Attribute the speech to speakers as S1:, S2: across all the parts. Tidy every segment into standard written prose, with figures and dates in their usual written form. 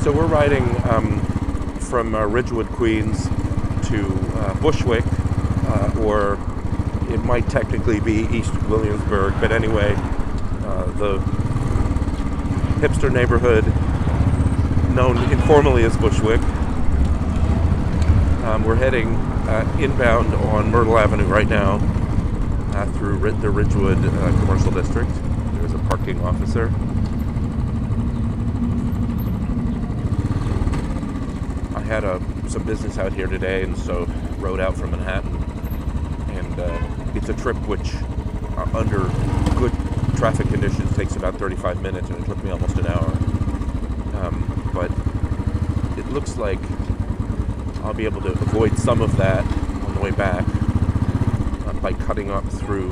S1: So we're riding from Ridgewood, Queens to Bushwick, or it might technically be East Williamsburg, but anyway, the hipster neighborhood known informally as Bushwick. We're heading inbound on Myrtle Avenue right now through the Ridgewood commercial district. There's a parking officer. I had some business out here today, and so rode out from Manhattan. And it's a trip which, under good traffic conditions, takes about 35 minutes, and it took me almost an hour. But it looks like I'll be able to avoid some of that on the way back by cutting up through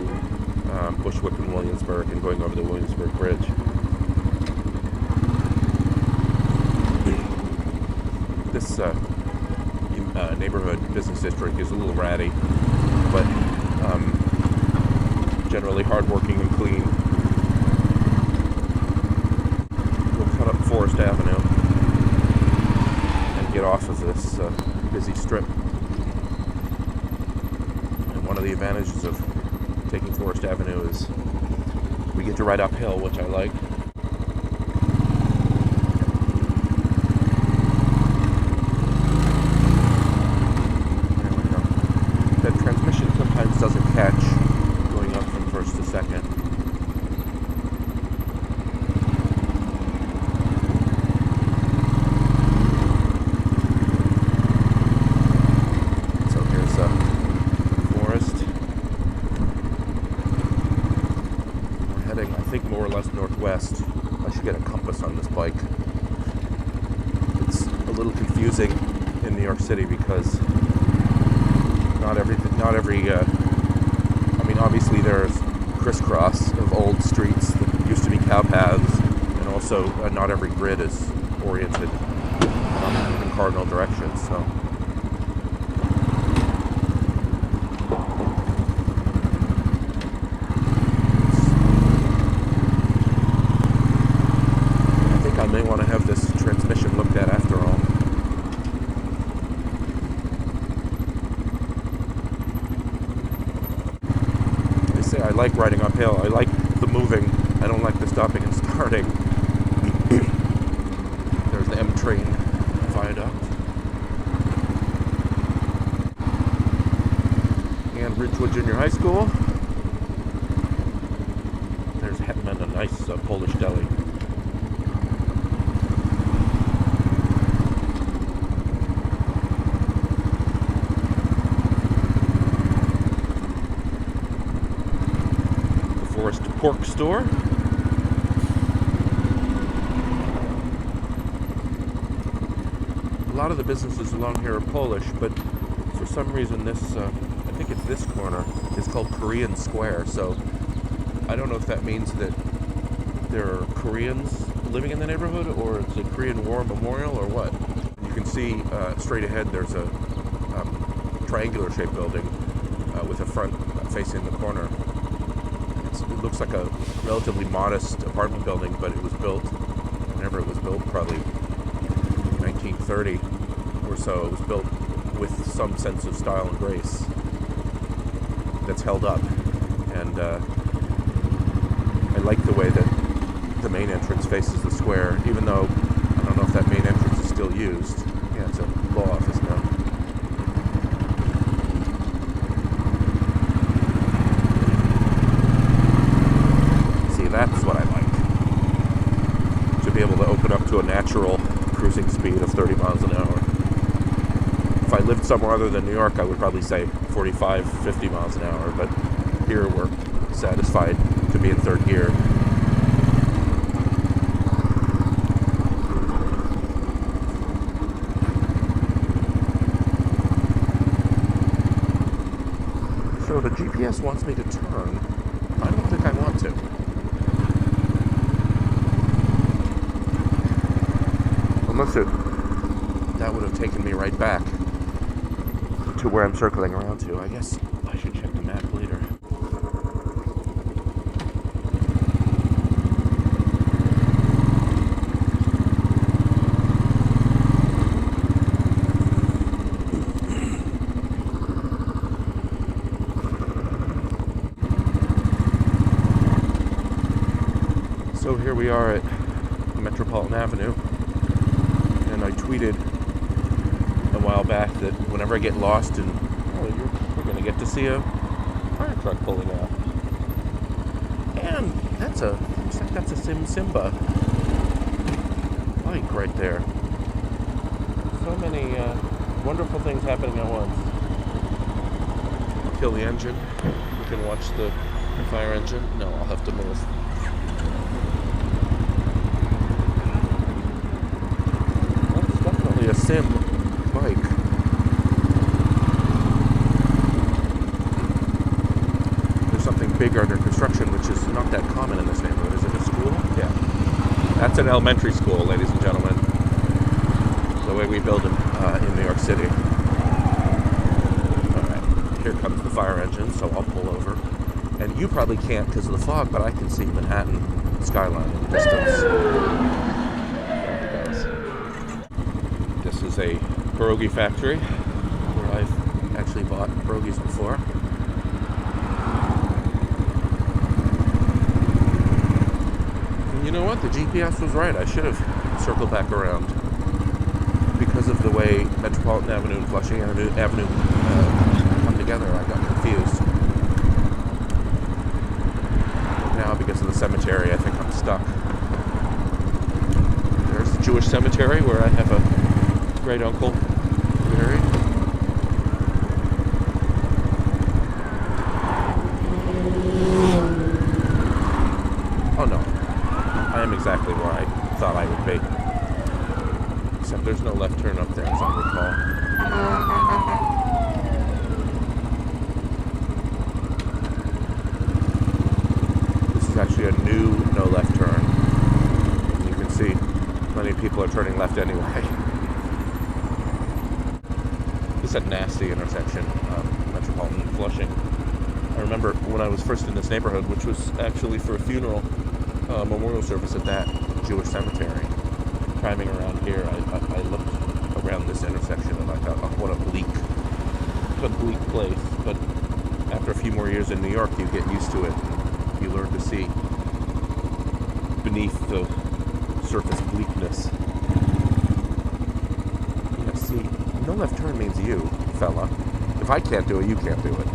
S1: Bushwick and Williamsburg and going over the Williamsburg Bridge. This neighborhood business district is a little ratty, but generally hardworking and clean. We'll cut up Forest Avenue and get off of this busy strip. And one of the advantages of taking Forest Avenue is we get to ride uphill, which I like. There we go. The transmission sometimes doesn't catch going up from first to second. I think more or less northwest. I should get a compass on this bike. It's a little confusing in New York City because I mean, obviously there's crisscross of old streets that used to be cow paths, and also not every grid is oriented in cardinal directions. So. I may want to have this transmission looked at after all. They say I like riding uphill. I like the moving. I don't like the stopping and starting. There's the M train viaduct. And Ridgewood Junior High School. There's Hetman, a nice Polish deli. Forest Pork Store. A lot of the businesses along here are Polish, but for some reason this, I think it's this corner, is called Korean Square. So I don't know if that means that there are Koreans living in the neighborhood, or it's a Korean War memorial, or what. You can see straight ahead there's a triangular shaped building with a front facing the corner. It looks like a relatively modest apartment building, but it was built, whenever it was built, probably 1930 or so. It was built with some sense of style and grace that's held up. And I like the way that the main entrance faces the square, even though I don't know if that main entrance is still used. Yeah, it's a law office now. That's what I like. To be able to open up to a natural cruising speed of 30 miles an hour. If I lived somewhere other than New York, I would probably say 45, 50 miles an hour, but here we're satisfied to be in third gear. So the GPS wants me to turn. I don't think I want to. Unless that would have taken me right back to where I'm circling around to. I guess I should check the map later. we are at Metropolitan Avenue, and I tweeted a while back that whenever I get lost we're going to get to see a fire truck pulling out. And looks like that's a Simba bike right there. So many wonderful things happening at once. Kill the engine. We can watch the fire engine. No, I'll have to move. That's definitely a Sim bike. There's something big under construction, which is not that common in this neighborhood. Is it a school? Yeah. That's an elementary school, ladies and gentlemen. The way we build them in New York City. Alright, here comes the fire engine, so I'll pull over. And you probably can't because of the fog, but I can see Manhattan skyline in the distance. There it goes. This is a pierogi factory where I've actually bought pierogis before. And you know what? The GPS was right. I should have circled back around. Because of the way Metropolitan Avenue and Flushing Avenue come together, I got confused. Now, because of the cemetery, I think I'm stuck. There's the Jewish cemetery where I have a great uncle buried. Oh no, I am exactly where I thought I would be. Except there's no left turn up there, as I recall. This is actually a new no left turn. You can see plenty of people are turning left anyway. This is a nasty intersection, Metropolitan and Flushing. I remember when I was first in this neighborhood, which was actually for a funeral memorial service at that Jewish cemetery. Driving around here, I looked around this intersection and I thought, oh, what a bleak place. But after a few more years in New York, you get used to it. You learn to see beneath the surface bleakness. Yeah, see, no left turn means you, fella. If I can't do it, you can't do it.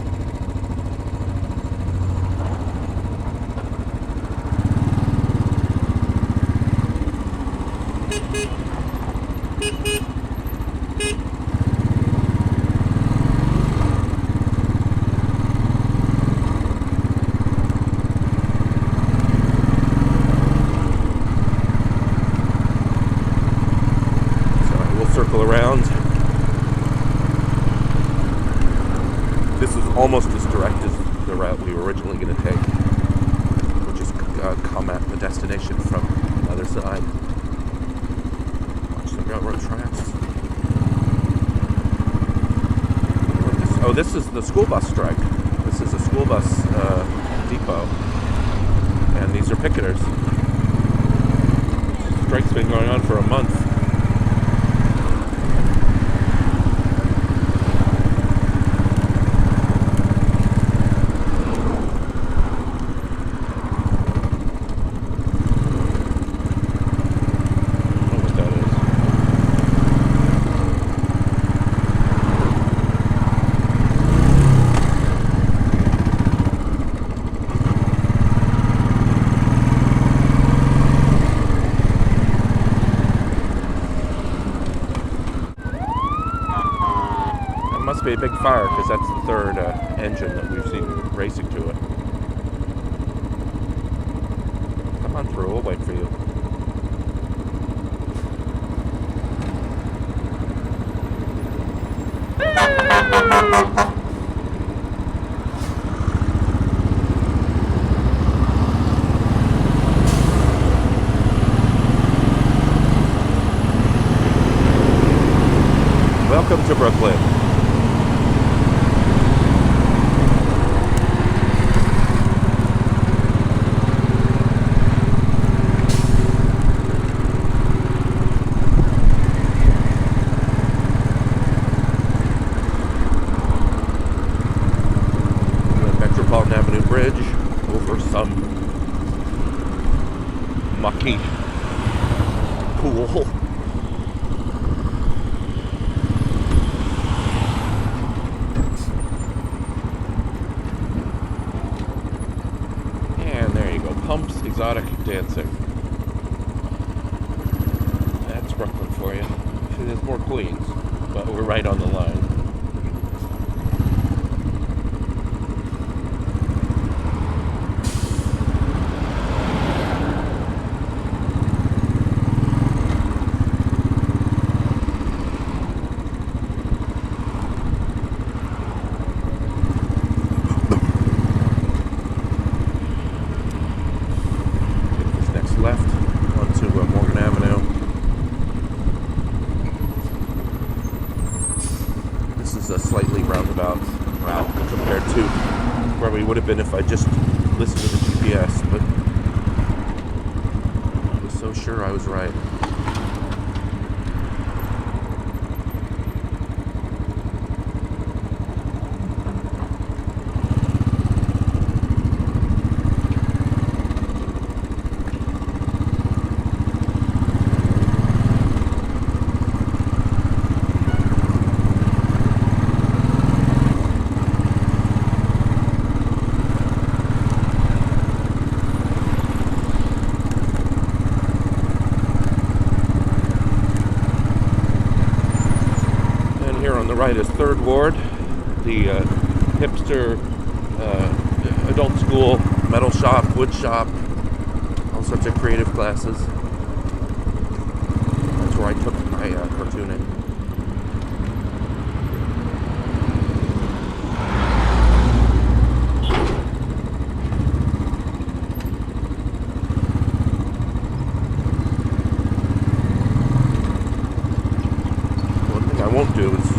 S1: Circle around. This is almost as direct as the route we were originally going to take, which is come at the destination from the other side. Watch the railroad tracks. Oh, this is the school bus strike. This is a school bus depot, and these are picketers. The strike's been going on for a month. Must be a big fire because that's the third engine that we've seen racing to it. Come on through, we'll wait for you. Welcome to Brooklyn. Metropolitan Avenue Bridge over some mucky exotic dancing. That's Brooklyn for you. See, there's more Queens, but we're right on the line. Left onto Morgan Avenue. This is a slightly roundabout route compared to where we would have been if I just listened to the GPS, but I was so sure I was right. Here on the right is 3rd Ward, the hipster adult school, metal shop, wood shop, all sorts of creative classes. That's where I took my cartooning. One thing I won't do is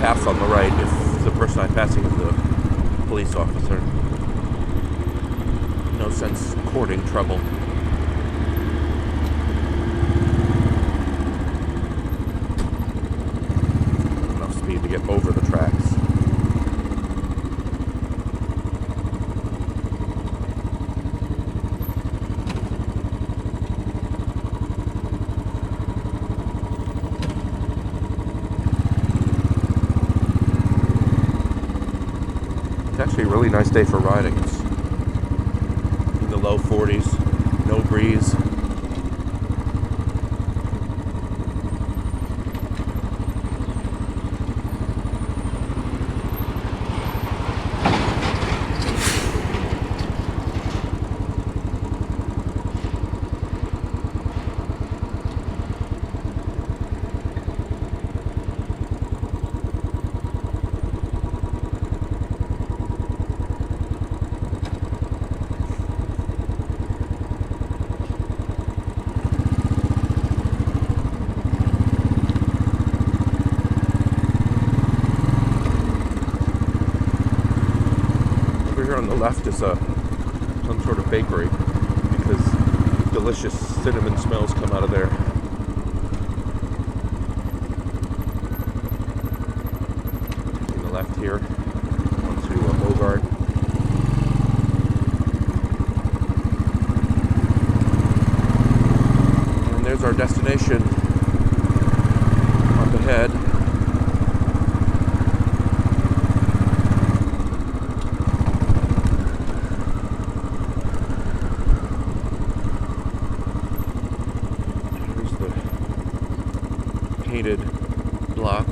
S1: pass on the right if the person I'm passing is a police officer. No sense courting trouble. Enough speed to get over the tracks. It's actually a really nice day for riding. It's in the low 40s, no breeze. Here on the left is some sort of bakery because delicious cinnamon smells come out of there. Taking the left here onto Bogart. And there's our destination up ahead. Painted block.